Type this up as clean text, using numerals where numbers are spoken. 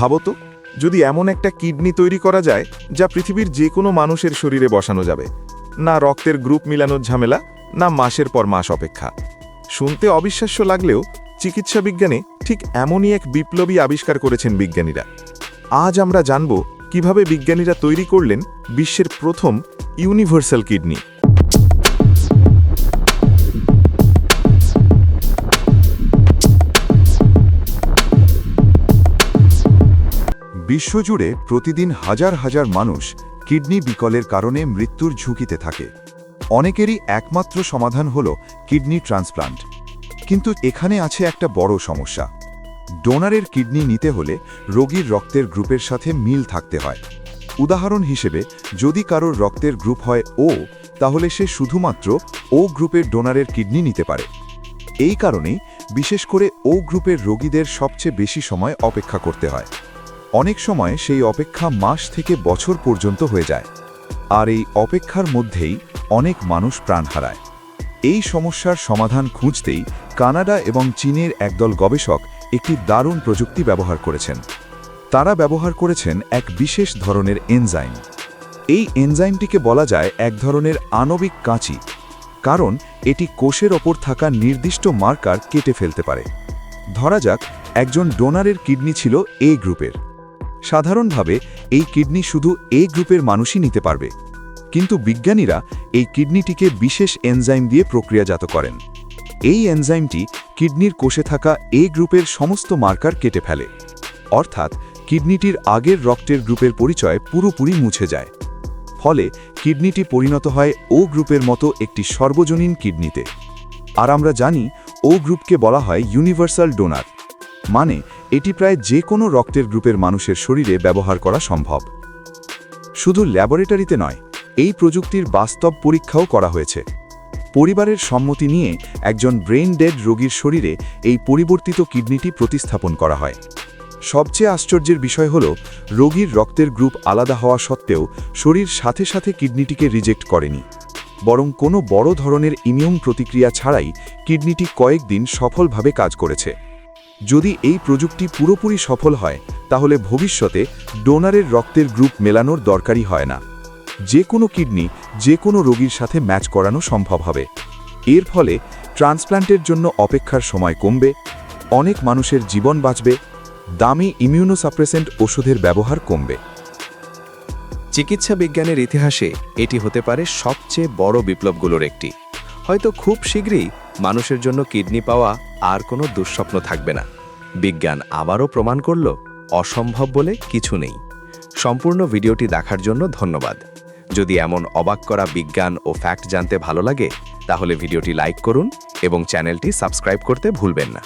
ভাবো তো, যদি এমন একটা কিডনি তৈরি করা যায় যা পৃথিবীর যে কোনো মানুষের শরীরে বসানো যাবে, না রক্তের গ্রুপ মিলানোর ঝামেলা, না মাসের পর মাস অপেক্ষা। শুনতে অবিশ্বাস্য লাগলেও চিকিৎসা বিজ্ঞানে ঠিক এমনই এক বিপ্লবী আবিষ্কার করেছেন বিজ্ঞানীরা। আজ আমরা জানব কিভাবে বিজ্ঞানীরা তৈরি করলেন বিশ্বের প্রথম ইউনিভার্সাল কিডনি। বিশ্বজুড়ে প্রতিদিন হাজার হাজার মানুষ কিডনি বিকলের কারণে মৃত্যুর ঝুঁকিতে থাকে। অনেকেরই একমাত্র সমাধান হল কিডনি ট্রান্সপ্লান্ট। কিন্তু এখানে আছে একটা বড় সমস্যা। ডোনারের কিডনি নিতে হলে রোগীর রক্তের গ্রুপের সাথে মিল থাকতে হয়। উদাহরণ হিসেবে, যদি কারোর রক্তের গ্রুপ হয় ও, তাহলে সে শুধুমাত্র ও গ্রুপের ডোনারের কিডনি নিতে পারে। এই কারণেই বিশেষ করে ও গ্রুপের রোগীদের সবচেয়ে বেশি সময় অপেক্ষা করতে হয়। অনেক সময় সেই অপেক্ষা মাস থেকে বছর পর্যন্ত হয়ে যায়, আর এই অপেক্ষার মধ্যেই অনেক মানুষ প্রাণ হারায়। এই সমস্যার সমাধান খুঁজতেই কানাডা এবং চীনের একদল গবেষক একটি দারুণ প্রযুক্তি ব্যবহার করেছেন। তারা ব্যবহার করেছেন এক বিশেষ ধরনের এনজাইম। এই এনজাইমটিকে বলা যায় এক ধরনের আণবিক কাঁচি, কারণ এটি কোষের ওপর থাকা নির্দিষ্ট মার্কার কেটে ফেলতে পারে। ধরা যাক, একজন ডোনারের কিডনি ছিল এ গ্রুপের। সাধারণভাবে এই কিডনি শুধু এ গ্রুপের মানুষই নিতে পারবে, কিন্তু বিজ্ঞানীরা এই কিডনিটিকে বিশেষ এনজাইম দিয়ে প্রক্রিয়াজাত করেন। এই এনজাইমটি কিডনির কোষে থাকা এ গ্রুপের সমস্ত মার্কার কেটে ফেলে, অর্থাৎ কিডনিটির আগের রক্তের গ্রুপের পরিচয় পুরোপুরি মুছে যায়। ফলে কিডনিটি পরিণত হয় ও গ্রুপের মতো একটি সর্বজনীন কিডনিতে। আর আমরা জানি, ও গ্রুপকে বলা হয় ইউনিভার্সাল ডোনার, মানে এটি প্রায় যে কোনো রক্তের গ্রুপের মানুষের শরীরে ব্যবহার করা সম্ভব। শুধু ল্যাবরেটরিতে নয়, এই প্রযুক্তির বাস্তব পরীক্ষাও করা হয়েছে। পরিবারের সম্মতি নিয়ে একজন ব্রেইন ডেড রোগীর শরীরে এই পরিবর্তিত কিডনিটি প্রতিস্থাপন করা হয়। সবচেয়ে আশ্চর্যের বিষয় হল, রোগীর রক্তের গ্রুপ আলাদা হওয়া সত্ত্বেও শরীর সাথে সাথে কিডনিটিকে রিজেক্ট করেনি, বরং কোনো বড় ধরনের ইমিউন প্রতিক্রিয়া ছাড়াই কিডনিটি কয়েকদিন সফলভাবে কাজ করেছে। যদি এই প্রযুক্তি পুরোপুরি সফল হয়, তাহলে ভবিষ্যতে ডোনারের রক্তের গ্রুপ মেলানোর দরকারই হয় না। যে কোনো কিডনি যে কোনো রোগীর সাথে ম্যাচ করানো সম্ভব হবে। এর ফলে ট্রান্সপ্ল্যান্টের জন্য অপেক্ষার সময় কমবে, অনেক মানুষের জীবন বাঁচবে, দামি ইমিউনোসাপ্রেসেন্ট ওষুধের ব্যবহার কমবে। চিকিৎসা বিজ্ঞানের ইতিহাসে এটি হতে পারে সবচেয়ে বড় বিপ্লবগুলোর একটি। হয়তো খুব শীঘ্রই মানুষের জন্য কিডনি পাওয়া আর কোনো দুঃস্বপ্ন থাকবে না। বিজ্ঞান আবারও প্রমাণ করল, অসম্ভব বলে কিছু নেই। সম্পূর্ণ ভিডিওটি দেখার জন্য ধন্যবাদ। যদি এমন অবাক করা বিজ্ঞান ও ফ্যাক্ট জানতে ভালো লাগে, তাহলে ভিডিওটি লাইক করুন এবং চ্যানেলটি সাবস্ক্রাইব করতে ভুলবেন না।